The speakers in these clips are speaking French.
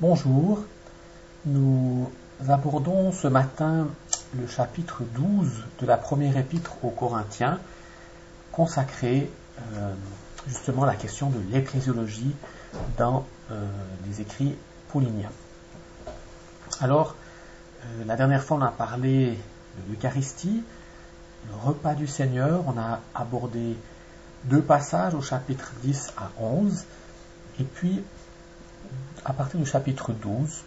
Bonjour, nous abordons ce matin le chapitre 12 de la première épître aux Corinthiens, consacré justement à la question de l'ecclésiologie dans les écrits pauliniens. Alors, la dernière fois on a parlé de l'Eucharistie, le repas du Seigneur, on a abordé deux passages au chapitre 10 à 11, et puis à partir du chapitre 12,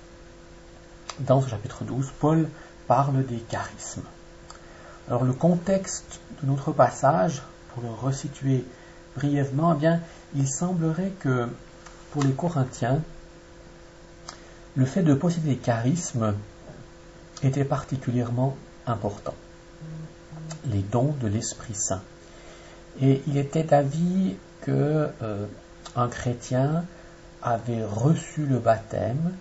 dans ce chapitre 12, Paul parle des charismes. Alors le contexte de notre passage, pour le resituer brièvement, il semblerait que pour les Corinthiens, le fait de posséder des charismes était particulièrement important. Les dons de l'Esprit Saint. Et il était d'avis que un chrétien avait reçu le baptême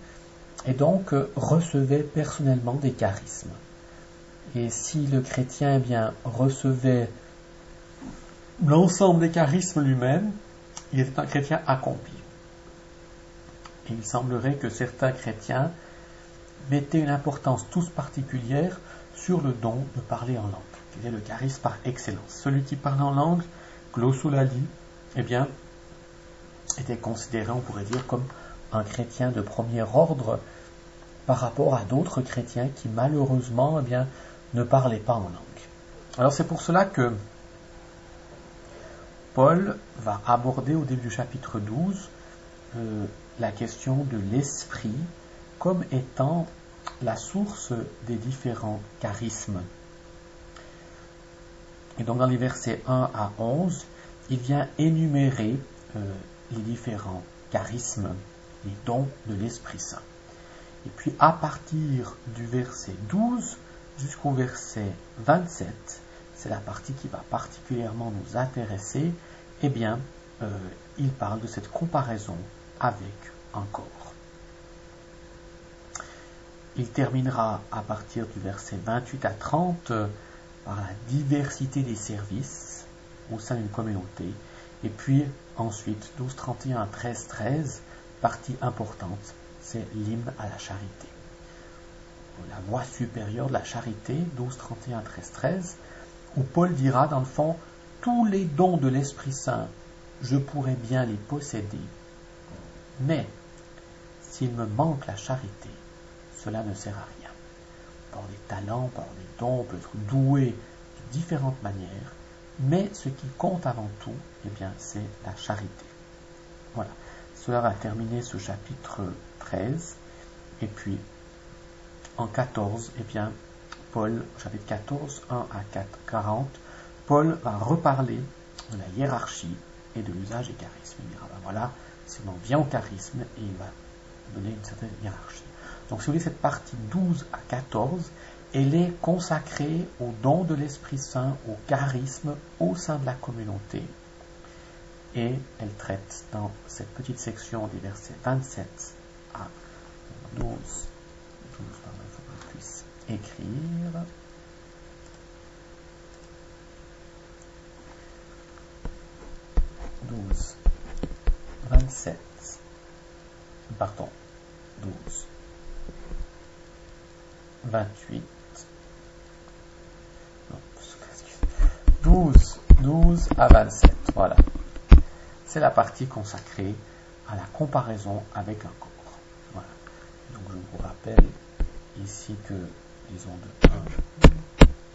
et donc recevait personnellement des charismes. Et si le chrétien recevait l'ensemble des charismes lui-même, il était un chrétien accompli. Et il semblerait que certains chrétiens mettaient une importance toute particulière sur le don de parler en langue, qui est le charisme par excellence. Celui qui parle en langue, glossolali, était considéré, on pourrait dire, comme un chrétien de premier ordre par rapport à d'autres chrétiens qui malheureusement ne parlaient pas en langue. Alors c'est pour cela que Paul va aborder au début du chapitre 12 la question de l'esprit comme étant la source des différents charismes. Et donc dans les versets 1 à 11, il vient énumérer les différents charismes, les dons de l'Esprit Saint. Et puis à partir du verset 12 jusqu'au verset 27, c'est la partie qui va particulièrement nous intéresser, il parle de cette comparaison avec un corps. Il terminera à partir du verset 28 à 30 par la diversité des services au sein d'une communauté. Et puis ensuite, 12, 31 à 13, 13, partie importante, c'est l'hymne à la charité. La voie supérieure de la charité, 12, 31 à 13, 13, où Paul dira dans le fond, tous les dons de l'Esprit Saint, je pourrais bien les posséder, mais s'il me manque la charité, cela ne sert à rien. Par des talents, par des dons, on peut être doué de différentes manières, mais ce qui compte avant tout, c'est la charité. Voilà. Cela va terminer ce chapitre 13. Et puis, en 14, Paul, chapitre 14, 1 à 4, 40, Paul va reparler de la hiérarchie et de l'usage des charismes. Il dira, voilà, si on en vient au charisme, et il va donner une certaine hiérarchie. Donc, si vous voulez, cette partie 12 à 14, elle est consacrée au don de l'Esprit Saint, au charisme au sein de la communauté. Et elle traite dans cette petite section des versets 27 à 12, il faut que je puisse écrire. Douze, 27, pardon, 12, 28, 12 à 27, voilà. C'est la partie consacrée à la comparaison avec un corps. Voilà. Donc je vous rappelle ici que, disons de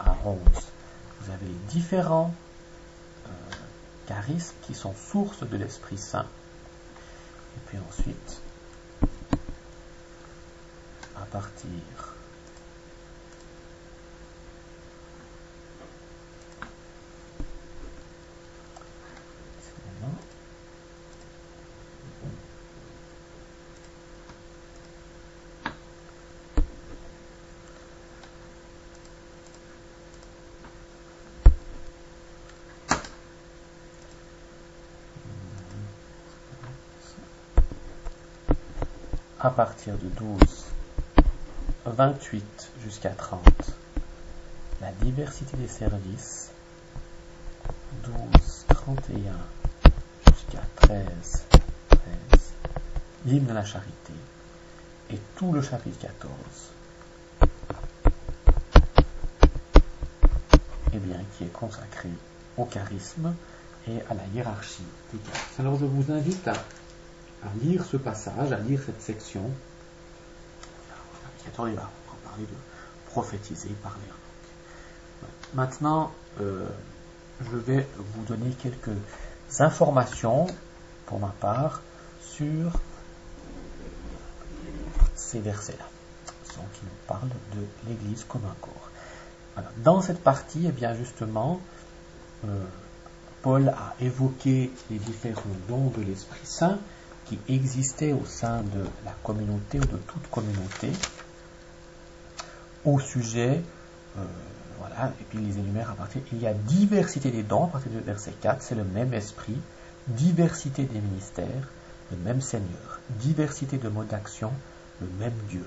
1 à 11, vous avez les différents charismes qui sont sources de l'Esprit Saint. Et puis ensuite, à partir de 12, 28 jusqu'à 30, la diversité des services, 12, 31 jusqu'à 13, l'hymne à la charité, et tout le chapitre 14, eh bien, qui est consacré au charisme et à la hiérarchie des charismes. Alors je vous invite à lire ce passage, à lire cette section. Le chapitre 14, il va en parler de prophétiser, parler en langue. Maintenant, je vais vous donner quelques informations, pour ma part, sur ces versets-là, qui nous parlent de l'Église comme un corps. Alors, dans cette partie, eh bien justement, Paul a évoqué les différents dons de l'Esprit Saint qui existaient au sein de la communauté ou de toute communauté, au sujet, voilà, et puis il les énumère à partir. Il y a diversité des dons, à partir du verset 4, c'est le même esprit, diversité des ministères, le même Seigneur, diversité de modes d'action, le même Dieu.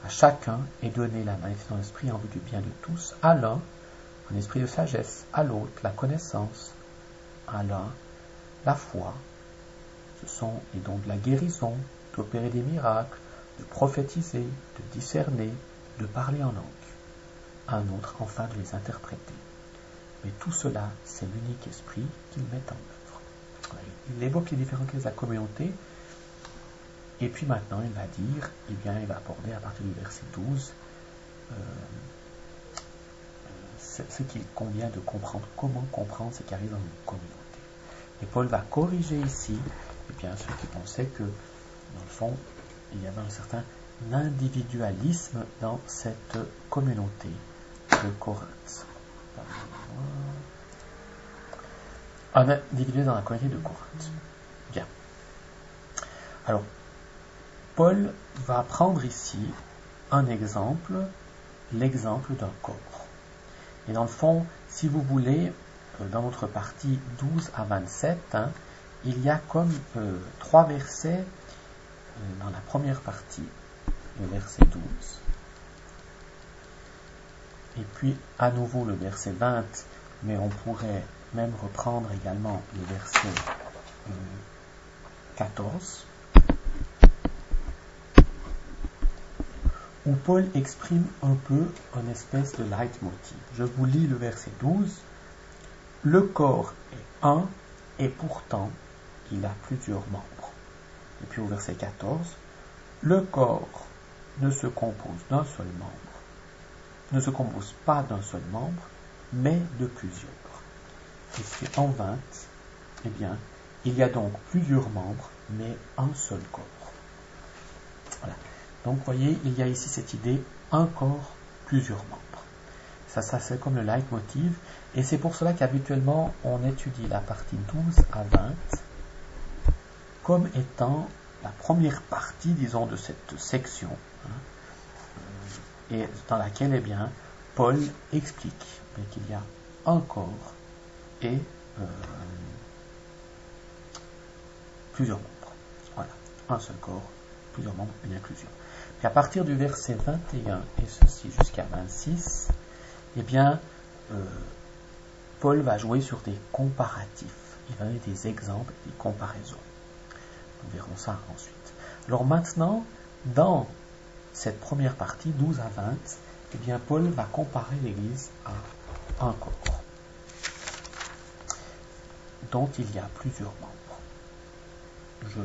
À chacun est donné la manifestation de l'esprit en vue du bien de tous, à l'un un esprit de sagesse, à l'autre la connaissance, à l'un la foi. Ce sont les dons de la guérison, d'opérer des miracles, de prophétiser, de discerner, de parler en langue. À un autre, enfin, de les interpréter. Mais tout cela, c'est l'unique esprit qu'il met en œuvre. Il évoque les différentes classes de la communauté, et puis maintenant, il va dire, eh bien, il va aborder à partir du verset 12, ce qu'il convient de comprendre, comment comprendre ce qui arrive dans une communauté. Et Paul va corriger ici, eh bien, ceux qui pensaient que, dans le fond, il y avait un certain individualisme dans cette communauté de Corinthe. Un individualisme dans la communauté de Corinthe. Bien. Alors, Paul va prendre ici un exemple, l'exemple d'un corps. Et dans le fond, si vous voulez, dans notre partie 12 à 27, il y a comme 3 versets dans la première partie, le verset 12. Et puis à nouveau le verset 20, mais on pourrait même reprendre également le verset 14, où Paul exprime un peu une espèce de leitmotiv. Je vous lis le verset 12. Le corps est un, et pourtant il a plusieurs membres. Et puis au verset 14, le corps ne se compose d'un seul membre, ne se compose pas d'un seul membre, mais de plusieurs. Et puis en 20, eh bien, il y a donc plusieurs membres, mais un seul corps. Voilà. Donc, vous voyez, il y a ici cette idée, un corps, plusieurs membres. Ça c'est comme le leitmotiv, et c'est pour cela qu'habituellement, on étudie la partie 12 à 20 comme étant la première partie, disons, de cette section, et dans laquelle, eh bien, Paul explique qu'il y a un corps et plusieurs membres. Voilà, un seul corps, plusieurs membres, une inclusion. Puis à partir du verset 21 et ceci jusqu'à 26, eh bien, Paul va jouer sur des comparatifs. Il va donner des exemples, des comparaisons. Nous verrons ça ensuite. Alors maintenant, dans cette première partie, 12 à 20, eh bien, Paul va comparer l'Église à un corps dont il y a plusieurs membres. Je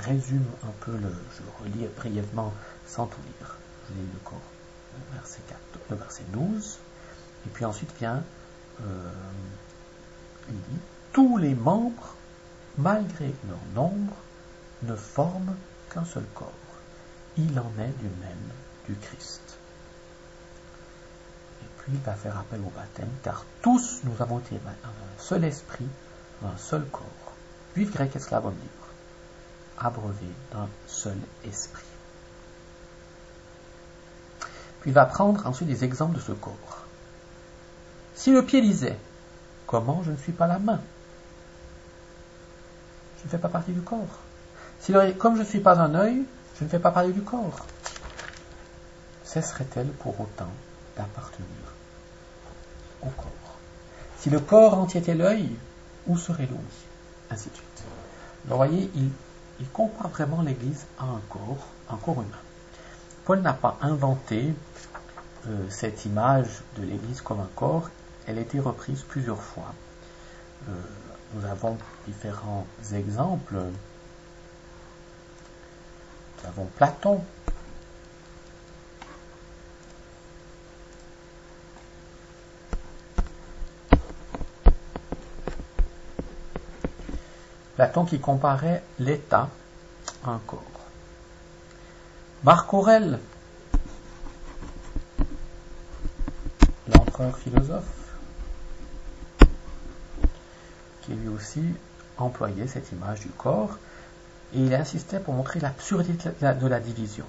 résume un peu, je relis brièvement sans tout lire. Je lis le corps, le verset 12, et puis ensuite vient, il dit, tous les membres, malgré leur nombre, ne forment qu'un seul corps. Il en est du même du Christ. Et puis il va faire appel au baptême, car tous nous avons été un seul esprit, un seul corps, juif, grec, esclave, homme libre, abreuvés d'un seul esprit. Puis il va prendre ensuite des exemples de ce corps. Si le pied disait, comment je ne suis pas la main? Je ne fais pas partie du corps. Si l'oreille, comme je ne suis pas un œil, je ne fais pas partie du corps. Cesserait-elle pour autant d'appartenir au corps? Si le corps entier était l'œil, où serait l'ouïe? Ainsi de suite. Alors, vous voyez, il compare vraiment l'Église à un corps humain. Paul n'a pas inventé cette image de l'Église comme un corps, elle a été reprise plusieurs fois. Nous avons différents exemples. Nous avons Platon. Platon qui comparait l'État à un corps. Marc Aurèle, l'empereur philosophe, qui lui aussi employait cette image du corps, et il insistait pour montrer l'absurdité de la division.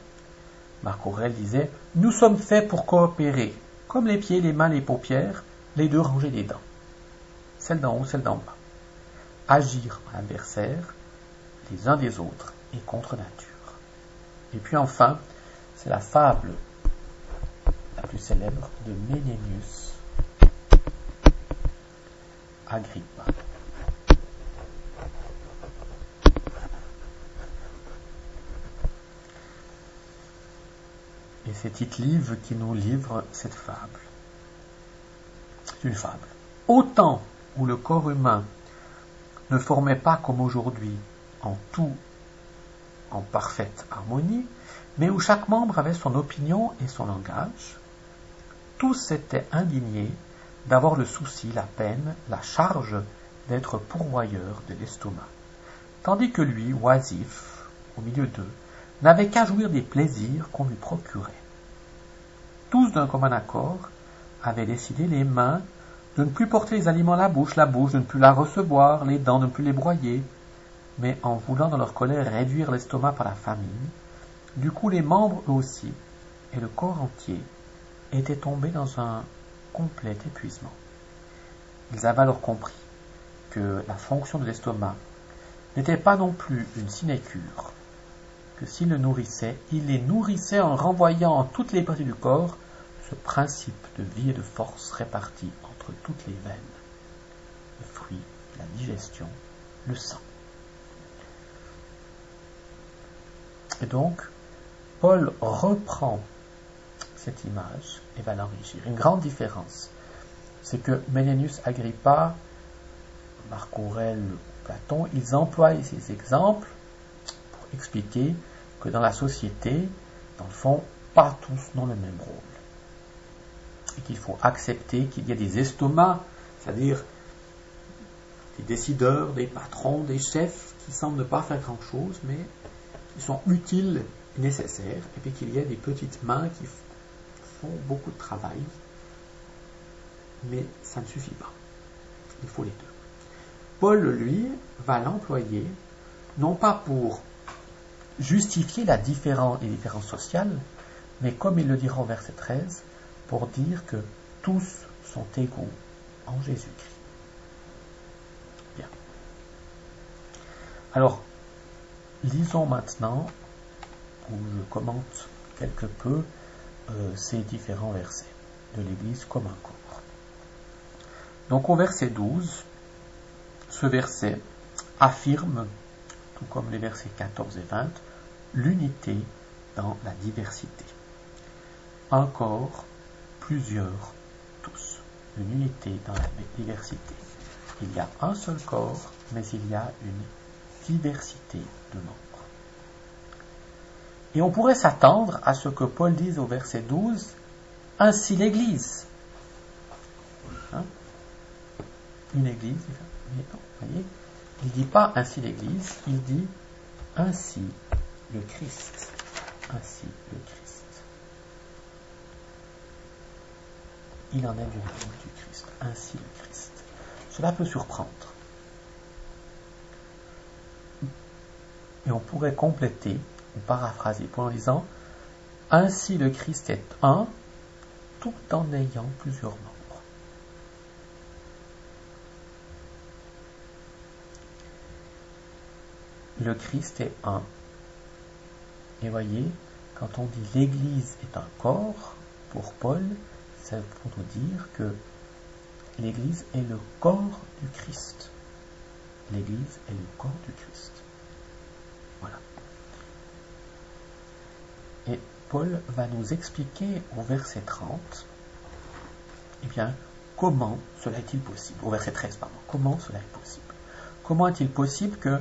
Marc Aurèle disait « Nous sommes faits pour coopérer, comme les pieds, les mains, les paupières, les deux rangées des dents, celle d'en haut, celle d'en bas. Agir en adversaire, les uns des autres et contre nature. » Et puis enfin, c'est la fable la plus célèbre de Menenius Agrippa. Et c'est Tite-Live qui nous livre cette fable. C'est une fable. Au temps où le corps humain ne formait pas comme aujourd'hui en tout en parfaite harmonie, mais où chaque membre avait son opinion et son langage, tous s'étaient indignés d'avoir le souci, la peine, la charge d'être pourvoyeur de l'estomac, tandis que lui, oisif, au milieu d'eux, n'avait qu'à jouir des plaisirs qu'on lui procurait. Tous d'un commun accord avaient décidé les mains de ne plus porter les aliments à la bouche de ne plus la recevoir, les dents de ne plus les broyer, mais en voulant dans leur colère réduire l'estomac par la famine, du coup les membres eux aussi, et le corps entier, étaient tombés dans un complet épuisement. Ils avaient alors compris que la fonction de l'estomac n'était pas non plus une sinécure, que s'ils le nourrissaient, il les nourrissait en renvoyant en toutes les parties du corps ce principe de vie et de force réparti entre toutes les veines, le fruit, la digestion, le sang. Et donc, Paul reprend cette image et va l'enrichir. Une grande différence, c'est que Menenius Agrippa, Marc Aurèle, Platon, ils emploient ces exemples pour expliquer que dans la société, dans le fond, pas tous n'ont le même rôle. Et qu'il faut accepter qu'il y a des estomacs, c'est-à-dire des décideurs, des patrons, des chefs qui semblent ne pas faire grand-chose, mais qui sont utiles et nécessaires, et puis qu'il y a des petites mains qui font beaucoup de travail, mais ça ne suffit pas. Il faut les deux. Paul, lui, va l'employer, non pas pour justifier les différences sociales, mais comme il le dira au verset 13, pour dire que tous sont égaux en Jésus-Christ. Bien. Alors, lisons maintenant, où je commente quelque peu ces différents versets de l'Église comme un corps. Donc au verset 12, ce verset affirme, tout comme les versets 14 et 20, l'unité dans la diversité. Un corps, plusieurs, tous. Une unité dans la diversité. Il y a un seul corps, mais il y a une diversité de membres. Et on pourrait s'attendre à ce que Paul dise au verset 12, ainsi l'Église. Hein? Une Église, mais non, voyez, il ne dit pas ainsi l'Église, il dit ainsi le Christ. Ainsi le Christ. Il en est du règne du Christ. Ainsi le Christ. Cela peut surprendre. Et on pourrait compléter ou paraphraser Paul en disant ainsi le Christ est un, tout en ayant plusieurs membres. Le Christ est un. Et voyez, quand on dit l'Église est un corps, pour Paul, c'est pour nous dire que l'Église est le corps du Christ. L'Église est le corps du Christ. Voilà. Et Paul va nous expliquer au verset 30, eh bien, comment cela est-il possible, au verset 13, pardon, comment cela est possible. Comment est-il possible que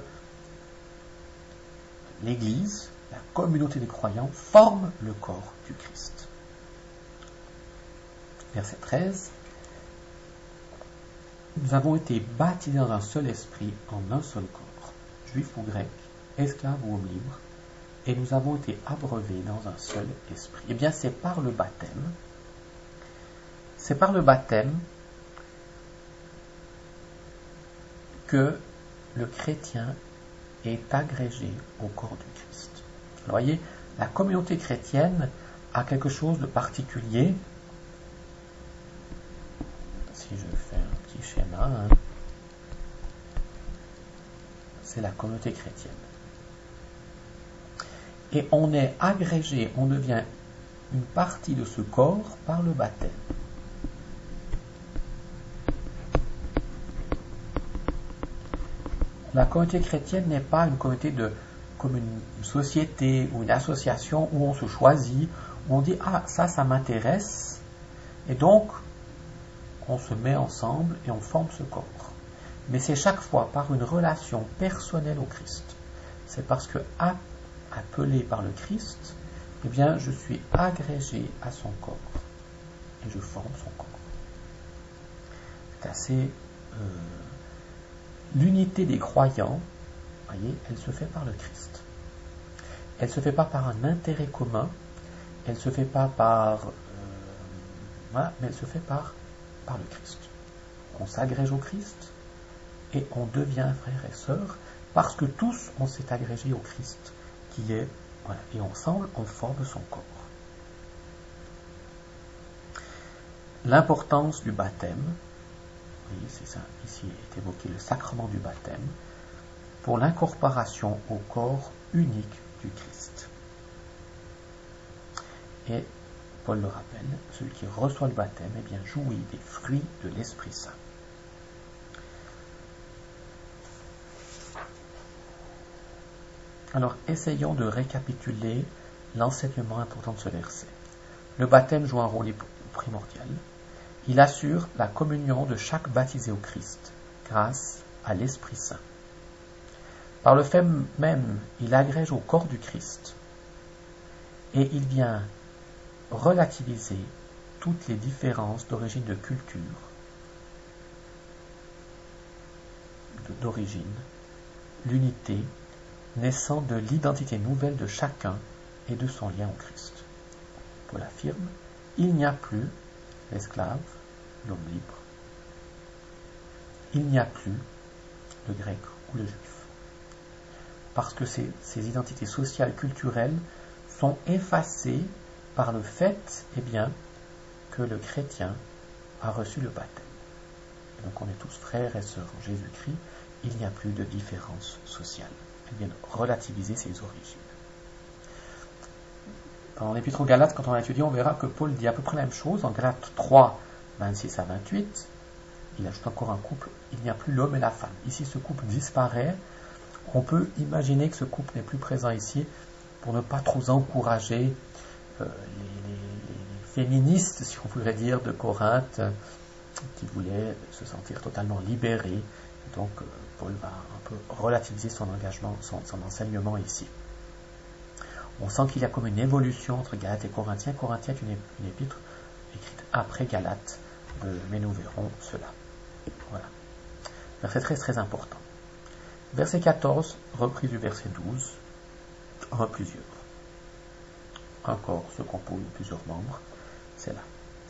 l'Église, la communauté des croyants, forme le corps du Christ? Verset 13. Nous avons été baptisés dans un seul esprit, en un seul corps, juifs ou grecs, esclaves ou hommes libres, et nous avons été abreuvés dans un seul esprit. Eh bien, c'est par le baptême. C'est par le baptême que le chrétien est agrégé au corps du Christ. Vous voyez, la communauté chrétienne a quelque chose de particulier. Si je fais un petit schéma, c'est la communauté chrétienne. Et on est agrégé, on devient une partie de ce corps par le baptême. La communauté chrétienne n'est pas une communauté comme une société ou une association où on se choisit, où on dit « Ah, ça m'intéresse » et donc on se met ensemble et on forme ce corps. Mais c'est chaque fois par une relation personnelle au Christ. C'est parce que appelé par le Christ, eh bien, je suis agrégé à son corps et je forme son corps. C'est assez... l'unité des croyants, voyez, elle se fait par le Christ. Elle ne se fait pas par un intérêt commun, elle ne se fait pas par... voilà, mais elle se fait par le Christ. On s'agrège au Christ et on devient frères et sœurs parce que tous on s'est agrégé au Christ qui est, voilà, et ensemble on forme son corps. L'importance du baptême, vous voyez, c'est ça, ici est évoqué le sacrement du baptême pour l'incorporation au corps unique du Christ. Et Paul le rappelle, celui qui reçoit le baptême, eh bien, jouit des fruits de l'Esprit Saint. Alors, essayons de récapituler l'enseignement important de ce verset. Le baptême joue un rôle primordial. Il assure la communion de chaque baptisé au Christ, grâce à l'Esprit Saint. Par le fait même, il agrège au corps du Christ, et il vient relativiser toutes les différences d'origine de culture, d'origine, l'unité naissant de l'identité nouvelle de chacun et de son lien au Christ. Paul affirme, il n'y a plus l'esclave, l'homme libre, il n'y a plus le grec ou le juif. Parce que ces identités sociales, culturelles sont effacées par le fait, eh bien, que le chrétien a reçu le baptême. Et donc on est tous frères et sœurs en Jésus-Christ, il n'y a plus de différence sociale. Elle vient relativiser ses origines. Dans l'Épître aux Galates, quand on a étudié, on verra que Paul dit à peu près la même chose. En Galates 3, 26 à 28, il ajoute encore un couple, il n'y a plus l'homme et la femme. Ici, ce couple disparaît. On peut imaginer que ce couple n'est plus présent ici pour ne pas trop encourager les féministes, si on pourrait dire, de Corinthe, qui voulaient se sentir totalement libérés. Donc, Paul va un peu relativiser son engagement, son enseignement ici. On sent qu'il y a comme une évolution entre Galates et Corinthiens. Corinthiens est une épître écrite après Galates, mais nous verrons cela. Voilà. Verset 13, très important. Verset 14, reprise du verset 12, en plusieurs. Un corps se compose de plusieurs membres, c'est là.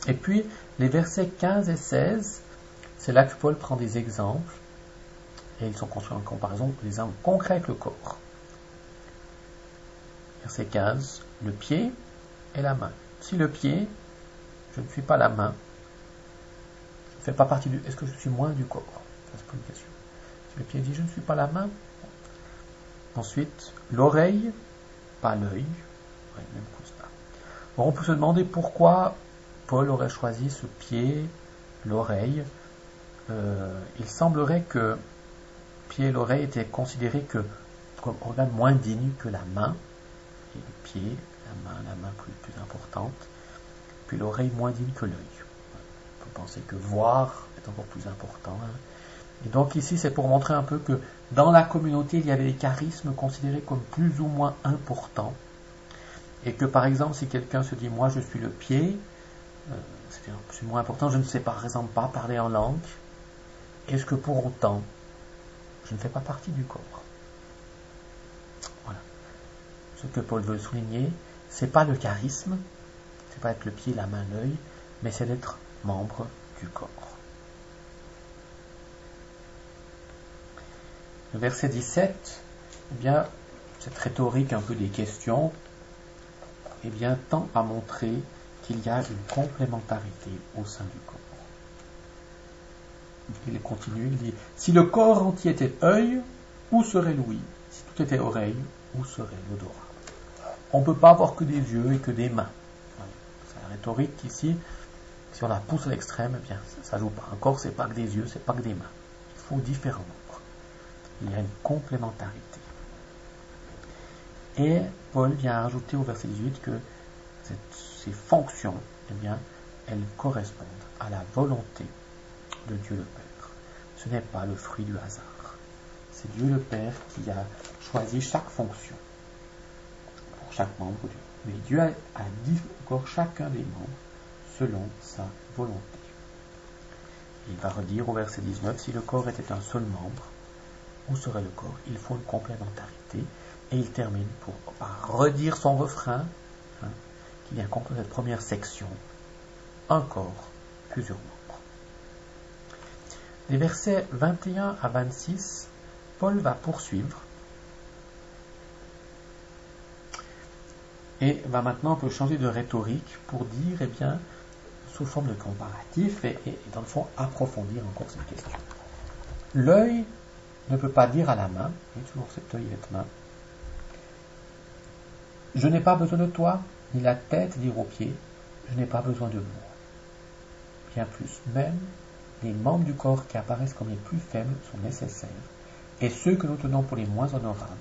Et puis, les versets 15 et 16, c'est là que Paul prend des exemples, et ils sont construits en comparaison des exemples concrets avec le corps. Verset 15, le pied et la main. Si le pied, je ne suis pas la main, je ne fais pas partie du... Est-ce que je suis moins du corps? Ça, c'est pas une question. Si le pied dit, je ne suis pas la main. Ensuite, l'oreille, pas l'œil. Ouais, même constat. Bon, on peut se demander pourquoi Paul aurait choisi ce pied, l'oreille. Il semblerait que pied et l'oreille étaient considérés comme organes moins dignes que la main. Et le pied, la la main plus importante, puis l'oreille moins digne que l'œil. On peut penser que voir est encore plus important. Et donc ici, c'est pour montrer un peu que dans la communauté, il y avait des charismes considérés comme plus ou moins importants. Et que par exemple, si quelqu'un se dit « moi je suis le pied », c'est moins important, je ne sais par exemple pas parler en langue, est-ce que pour autant, je ne fais pas partie du corps? Voilà. Ce que Paul veut souligner, c'est pas le charisme, c'est pas être le pied, la main, l'œil, mais c'est d'être membre du corps. Le verset 17, eh bien, cette rhétorique un peu des questions, eh bien, tend à montrer qu'il y a une complémentarité au sein du corps. Il continue, il dit, si le corps entier était œil, où serait l'ouïe? Si tout était oreille, où serait l'odorat? On ne peut pas avoir que des yeux et que des mains. Voilà. C'est la rhétorique ici. Si on la pousse à l'extrême, eh bien, ça ne joue pas. Un corps, c'est pas que des yeux, c'est pas que des mains. Il faut différents membres. Il y a une complémentarité. Et Paul vient rajouter au verset 18 que ces fonctions, eh bien, elles correspondent à la volonté de Dieu le Père. Ce n'est pas le fruit du hasard. C'est Dieu le Père qui a choisi chaque fonction pour chaque membre de Dieu. Mais Dieu a dit encore chacun des membres selon sa volonté. Il va redire au verset 19, si le corps était un seul membre, où serait le corps? Il faut une complémentarité. Et il termine par redire son refrain, qui vient conclure cette première section. Un corps, plusieurs membres. Les versets 21 à 26, Paul va poursuivre et va maintenant un peu changer de rhétorique pour dire, eh bien, sous forme de comparatif et dans le fond approfondir encore cette question. L'œil ne peut pas dire à la main, et toujours cet œil et cette main, je n'ai pas besoin de toi, ni la tête dire aux pieds, je n'ai pas besoin de moi. Bien plus, même les membres du corps qui apparaissent comme les plus faibles sont nécessaires, et ceux que nous tenons pour les moins honorables,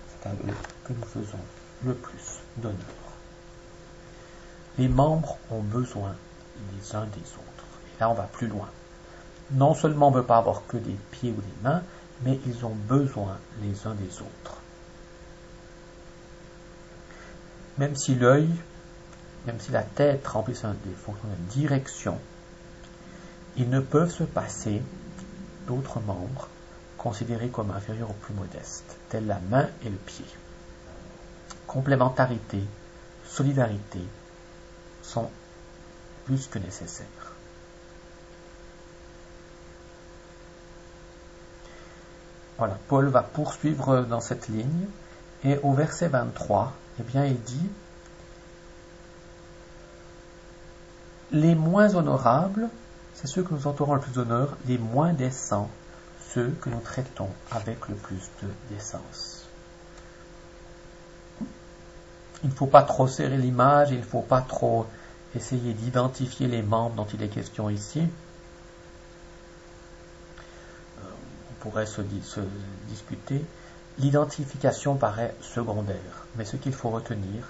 c'est à eux que nous faisons le plus d'honneur. Les membres ont besoin les uns des autres. Et là, on va plus loin. Non seulement on ne peut pas avoir que des pieds ou des mains, mais ils ont besoin les uns des autres. Même si l'œil, même si la tête remplissent des fonctions de direction, ils ne peuvent se passer d'autres membres considérés comme inférieurs aux plus modestes, tels la main et le pied. Complémentarité, solidarité sont plus que nécessaires. Voilà, Paul va poursuivre dans cette ligne et au verset 23, eh bien, il dit les moins honorables, c'est ceux que nous entourons le plus d'honneur, les moins décents, ceux que nous traitons avec le plus de décence. Il ne faut pas trop serrer l'image, il ne faut pas trop essayer d'identifier les membres dont il est question ici. On pourrait se discuter. L'identification paraît secondaire, mais ce qu'il faut retenir,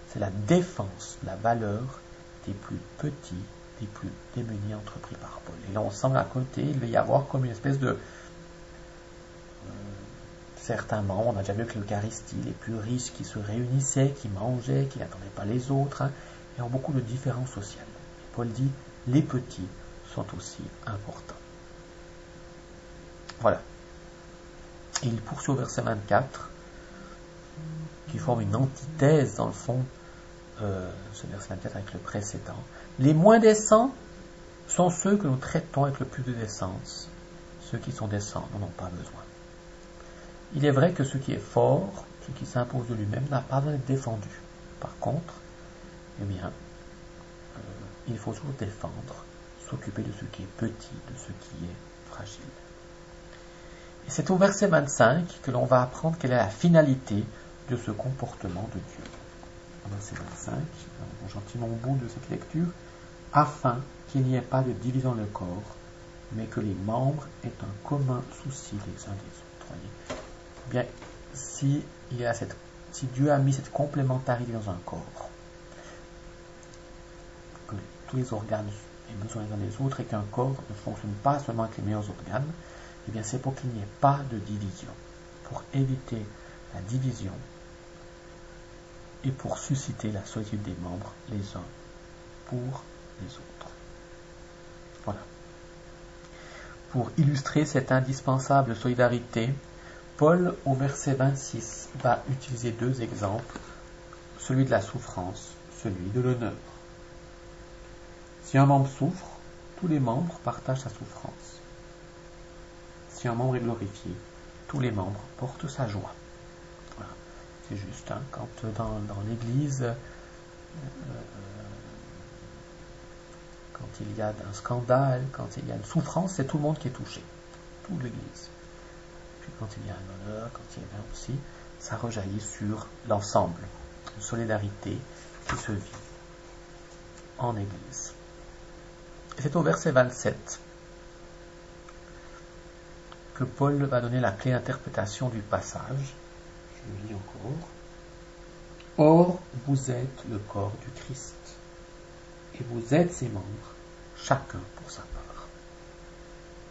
c'est la défense, la valeur des plus petits, des plus démunis entrepris par Paul. Et là, on sent à côté, il va y avoir comme une espèce de certains membres, on a déjà vu que l'Eucharistie, les plus riches qui se réunissaient, qui mangeaient, qui n'attendaient pas les autres, et ont beaucoup de différences sociales. Et Paul dit, les petits sont aussi importants. Voilà. Et il poursuit au verset 24, qui forme une antithèse dans le fond, ce verset 24 avec le précédent. Les moins décents sont ceux que nous traitons avec le plus de décence. Ceux qui sont décents n'en ont pas besoin. Il est vrai que ce qui est fort, ce qui s'impose de lui-même, n'a pas besoin d'être défendu. Par contre, eh bien, il faut toujours défendre, s'occuper de ce qui est petit, de ce qui est fragile. Et c'est au verset 25 que l'on va apprendre quelle est la finalité de ce comportement de Dieu. Au verset 25, gentiment au bout de cette lecture, afin qu'il n'y ait pas de division dans le corps, mais que les membres aient un commun souci les uns des autres. Voyez. Bien, s'il y a cette si Dieu a mis cette complémentarité dans un corps, que tous les organes aient besoin les uns des autres et qu'un corps ne fonctionne pas seulement avec les meilleurs organes, eh bien c'est pour qu'il n'y ait pas de division, pour éviter la division et pour susciter la solitude des membres les uns pour les autres. Voilà. Pour illustrer cette indispensable solidarité, Paul, au verset 26, va utiliser deux exemples, celui de la souffrance, celui de l'honneur. Si un membre souffre, tous les membres partagent sa souffrance. Si un membre est glorifié, tous les membres portent sa joie. Voilà. C'est juste, hein, quand dans l'Église, quand il y a un scandale, quand il y a une souffrance, c'est tout le monde qui est touché, toute l'Église. Puis quand il y a un honneur, quand il y a bien aussi, ça rejaillit sur l'ensemble, une solidarité qui se vit en Église. Et c'est au verset 27 que Paul va donner la clé d'interprétation du passage. Je le lis encore. Or, vous êtes le corps du Christ, et vous êtes ses membres, chacun pour sa part.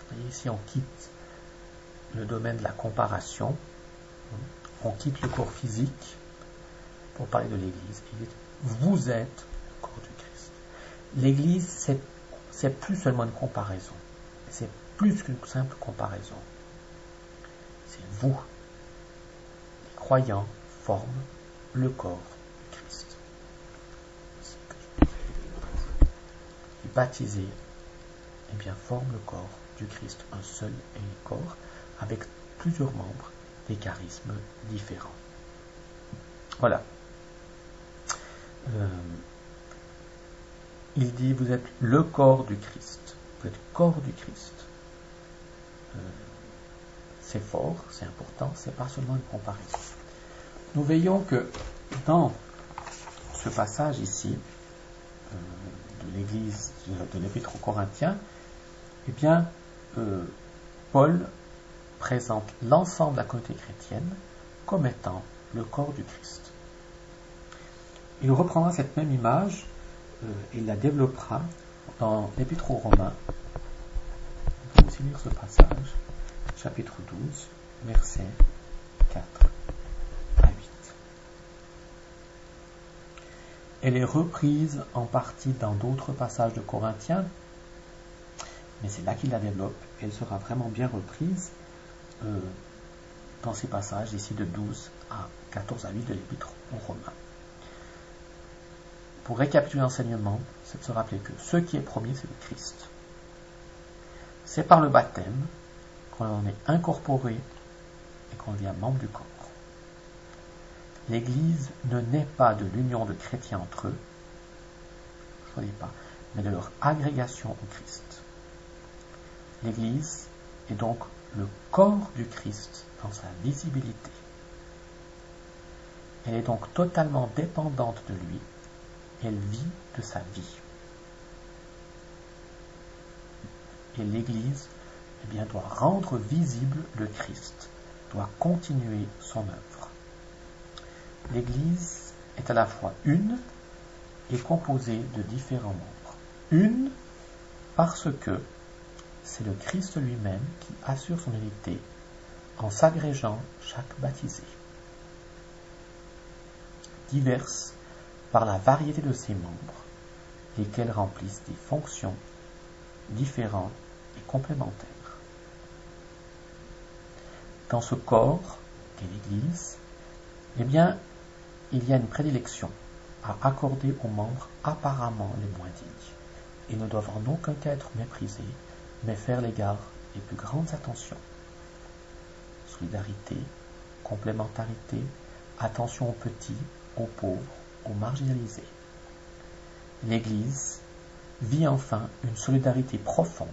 Vous voyez, ici on quitte le domaine de la comparaison, on quitte le corps physique pour parler de l'Église. Vous êtes le corps du Christ. L'Église, c'est plus seulement une comparaison, c'est plus qu'une simple comparaison. C'est vous, les croyants, forment le corps du Christ. Les baptisés, eh bien, forment le corps du Christ, un seul et unique corps, avec plusieurs membres, des charismes différents. Voilà. Il dit, vous êtes le corps du Christ. Vous êtes corps du Christ. C'est fort, c'est important, c'est pas seulement une comparaison. Nous voyons que dans ce passage ici, de l'Église, de l'Épître aux Corinthiens, eh bien, Paul présente l'ensemble de la communauté chrétienne comme étant le corps du Christ. Il reprendra cette même image et la développera dans l'Épître aux Romains. On peut aussi lire ce passage, chapitre 12, versets 4 à 8. Elle est reprise en partie dans d'autres passages de Corinthiens, mais c'est là qu'il la développe. Elle sera vraiment bien reprise dans ces passages ici de 12 à 14 à 8 de l'Épître aux Romains. Pour récapituler l'enseignement, c'est de se rappeler que ce qui est premier, c'est le Christ. C'est par le baptême qu'on en est incorporé et qu'on devient membre du corps. L'Église ne naît pas de l'union de chrétiens entre eux, je ne dis pas, mais de leur agrégation au Christ. L'Église est donc le corps du Christ dans sa visibilité. Elle est donc totalement dépendante de lui. Elle vit de sa vie. Et l'Église, eh bien, doit rendre visible le Christ, doit continuer son œuvre. L'Église est à la fois une et composée de différents membres. Une, parce que c'est le Christ lui-même qui assure son unité en s'agrégeant chaque baptisé. Diverse, par la variété de ses membres, lesquels remplissent des fonctions différentes et complémentaires. Dans ce corps, qu'est l'Église, eh bien, il y a une prédilection à accorder aux membres apparemment les moins dignes, et ne doivent en aucun cas être méprisés, mais faire l'égard les plus grandes attentions. Solidarité, complémentarité, attention aux petits, aux pauvres, aux marginalisés. L'Église vit enfin une solidarité profonde,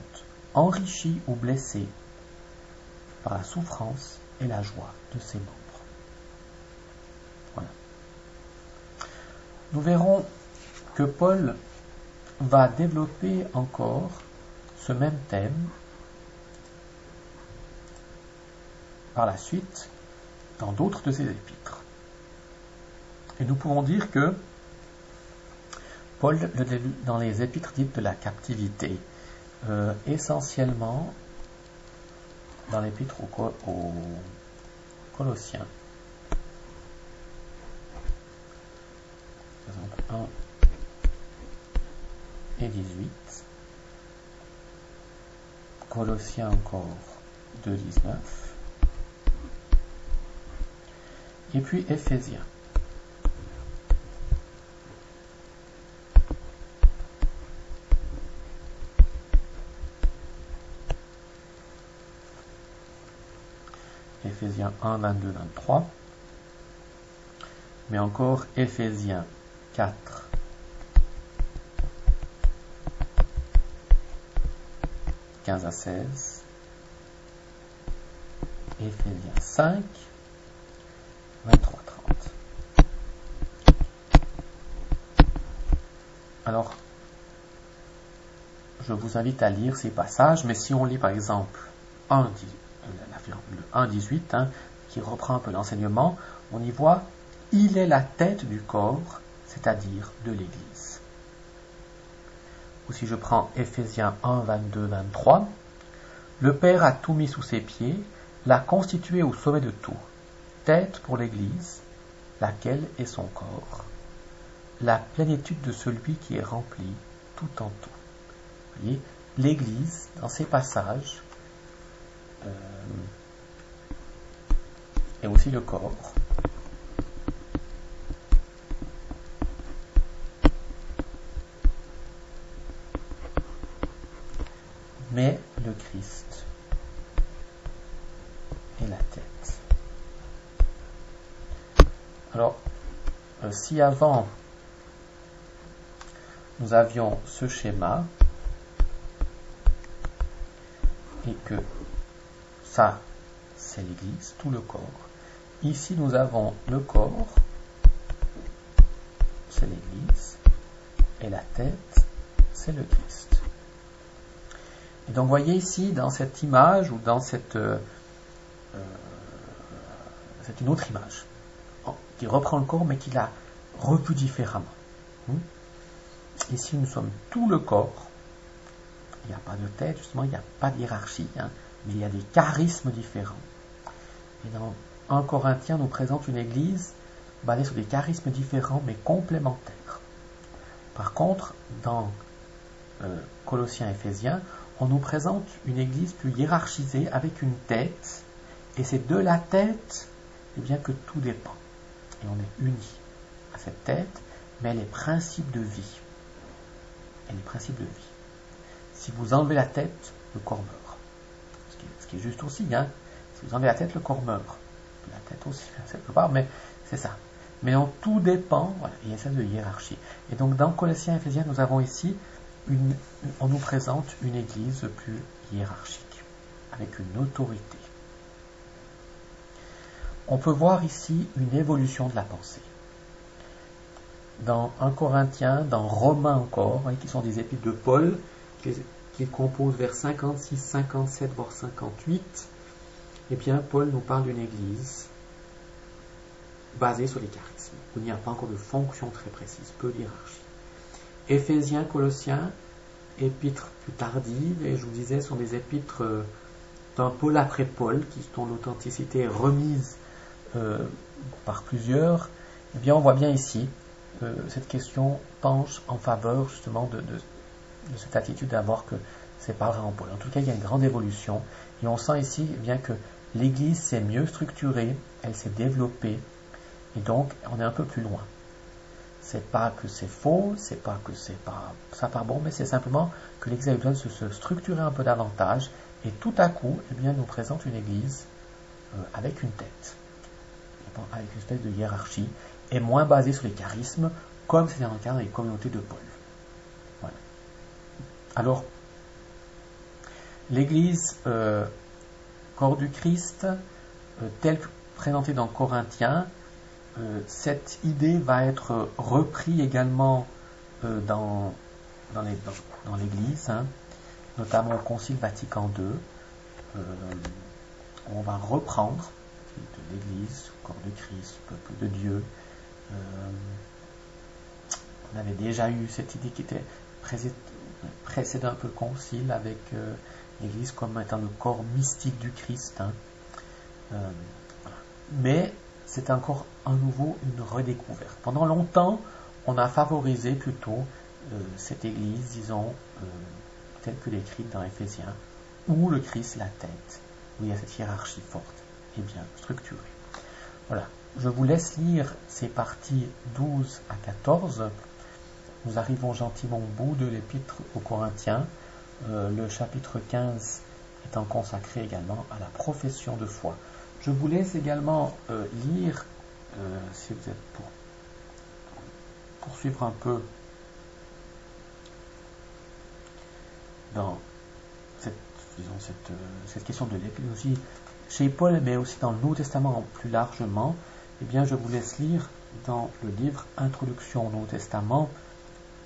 enrichie ou blessée par la souffrance et la joie de ses membres. Voilà. Nous verrons que Paul va développer encore ce même thème par la suite dans d'autres de ses épîtres. Et nous pouvons dire que Paul, dans les épîtres dites de la captivité, essentiellement dans l'épître aux Colossiens, par exemple 1 et 18, Colossiens encore 2, 19, et puis Éphésiens. Éphésiens 1, 22, 23, mais encore Éphésiens 4, 15 à 16, Éphésiens 5, 23, 30. Alors, je vous invite à lire ces passages, mais si on lit par exemple le 1,18, qui reprend un peu l'enseignement, on y voit « Il est la tête du corps, c'est-à-dire de l'Église ». Ou si je prends Éphésiens 1, 22, 23, « Le Père a tout mis sous ses pieds, l'a constitué au sommet de tout, tête pour l'Église, laquelle est son corps, la plénitude de celui qui est rempli tout en tout. » Vous voyez, l'Église, dans ces passages, et aussi le corps. Mais le Christ est la tête. Alors, si avant nous avions ce schéma, et que ça, c'est l'Église, tout le corps. Ici, nous avons le corps, c'est l'Église, et la tête, c'est le Christ. Et donc, voyez ici, dans cette image, ou dans c'est une autre image, qui reprend le corps, mais qui l'a revu différemment. Ici, nous sommes tout le corps. Il n'y a pas de tête, justement, il n'y a pas de hiérarchie, mais il y a des charismes différents. Et dans 1 Corinthiens nous présente une église basée sur des charismes différents, mais complémentaires. Par contre, dans Colossiens et Éphésiens, on nous présente une église plus hiérarchisée, avec une tête, et c'est de la tête que tout dépend. Et on est unis à cette tête, mais elle est principe de vie. Elle est principe de vie. Si vous enlevez la tête, le corps meurt. Ce qui est juste aussi, si vous enlevez la tête, le corps meurt. La tête aussi, quelque part, mais c'est ça. Mais donc, tout dépend, voilà, il y a ça de hiérarchie. Et donc, dans Colossiens et Éphésiens, nous avons ici, on nous présente une église plus hiérarchique, avec une autorité. On peut voir ici une évolution de la pensée. Dans 1 Corinthiens, dans Romains encore, qui sont des épîtres de Paul, qu'il compose vers 56, 57, voire 58, eh bien, Paul nous parle d'une église basée sur les charismes, où il n'y a pas encore de fonction très précise, peu d'hierarchie. Éphésiens, Colossiens, épîtres plus tardives, et je vous disais, sont des épîtres d'un Paul après Paul, dont l'authenticité est remise par plusieurs. Eh bien, on voit bien ici, cette question penche en faveur justement de cette attitude d'avoir que c'est pas vraiment Paul. En tout cas, il y a une grande évolution, et on sent ici bien que l'Église s'est mieux structurée, elle s'est développée, et donc on est un peu plus loin. C'est pas que c'est faux, c'est pas que c'est pas bon, mais c'est simplement que l'Église a besoin de se structurer un peu davantage, et tout à coup, eh bien, nous présente une Église avec une tête, avec une espèce de hiérarchie, et moins basée sur les charismes, comme c'était dans le cas dans les communautés de Paul. Voilà. Alors, l'Église, corps du Christ, telle que présentée dans Corinthiens, cette idée va être reprise également dans l'Église, notamment au Concile Vatican II. On va reprendre de l'Église, corps du Christ, peuple de Dieu, On avait déjà eu cette idée qui était précédant un peu le concile avec l'Église comme étant le corps mystique du Christ. Hein. Voilà. Mais c'est encore à nouveau une redécouverte. Pendant longtemps, on a favorisé plutôt cette Église, disons, telle que décrite dans Éphésiens, où le Christ, la tête, où il y a cette hiérarchie forte et bien structurée. Voilà. Je vous laisse lire ces parties 12 à 14. Nous arrivons gentiment au bout de l'épître aux Corinthiens. Le chapitre 15 étant consacré également à la profession de foi. Je vous laisse également lire, si vous êtes pour poursuivre un peu dans cette question de l'ecclésie chez Paul, mais aussi dans le Nouveau Testament plus largement, eh bien, je vous laisse lire dans le livre Introduction au Nouveau Testament,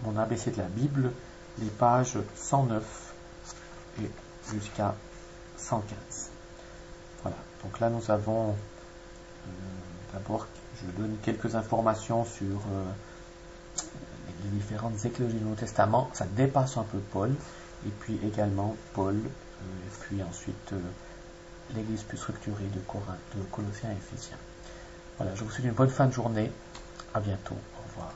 mon ABC de la Bible, les pages 109 et jusqu'à 115. Voilà, donc là nous avons d'abord, je donne quelques informations sur les différentes ecclésies du Nouveau Testament. Ça dépasse un peu Paul, et puis également Paul, et puis ensuite l'église plus structurée de Corinthe, de Colossiens et Éphésiens. Voilà, je vous souhaite une bonne fin de journée. À bientôt. Au revoir.